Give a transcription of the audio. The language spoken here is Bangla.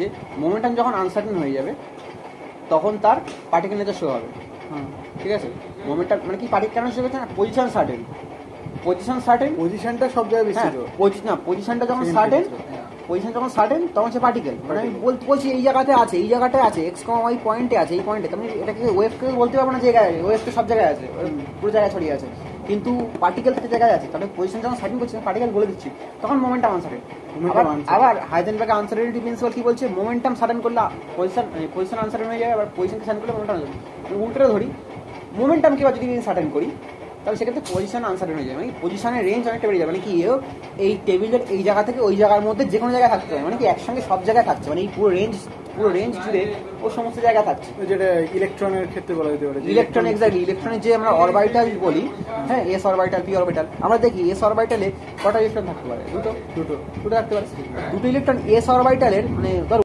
যে মোমেন্টাম যখন আনসার্টেন হয়ে যাবে তখন তার পার্টিকেল নেচার শো হবে। ঠিক আছে, মোমেন্টাম মানে কি পার্টিকেল কেন শো করছে না, পজিশন সার্টেন, পজিশনটা সব জায়গায় বেশি না পজিশনটা যখন সার্টেন, পজিশন যখন সার্টেন তখন সে পার্টিকেল। মানে আমি বলছি এই জায়গাতে আছে, এই জায়গাটায় আছে, এক্স কমা ওয়াই পয়েন্টে আছে, এই পয়েন্টে। তুমি এটাকে ওয়েভকে বলতে পারবো না জায়গায়, ওয়েভ তো সব জায়গায় আছে, পুরো জায়গায় ছড়িয়ে আছে, কিন্তু পার্টিকেল একটা জায়গায় আছে। তাহলে পজিশন যখন সার্টেন করছি, পার্টিকেল বলে দিচ্ছি, তখন মোমেন্টাম আনসার্টেন। আবার হাইজেনবার্গের আনসার্টেনিটি প্রিন্সিপাল কি বলছে, মোমেন্টাম সার্টেন করলে পজিশন আনসার্টেন হয়ে যায়, আবার পজিশনকে সার্টেন করলে মোমেন্টাম আনসার্টেন। উল্টোটা ধরি, মোমেন্টামকে যদি সার্টেন করি তাহলে সেক্ষেত্রে পজিশন আনসার্টেন হয়ে যায়, মানে পজিশনের রেঞ্জ অনেকটা বেড়ে যাবে। মানে কি এই টেবিলের এই জায়গা থেকে ওই জায়গার মধ্যে যে কোনো জায়গায় থাকতে হবে, মানে কি একসঙ্গে সব জায়গায় থাকছে, মানে এই পুরো রেঞ্জ জুড়ে ও সমস্ত জায়গায় থাকছে, যেটা ইলেকট্রনের ক্ষেত্রে বলা যেতে পারে। ইলেকট্রন এক্স্যাক্টলি, ইলেকট্রনের যে আমরা অরবিটাল বলি, হ্যাঁ এস অরবিটাল পি অরবিটাল, আমরা দেখি এস অরবিটালে কটা ইলেকট্রন থাকতে পারে, দুটো থাকতে পারে। দুটো ইলেকট্রন এস অরবিটালের মানে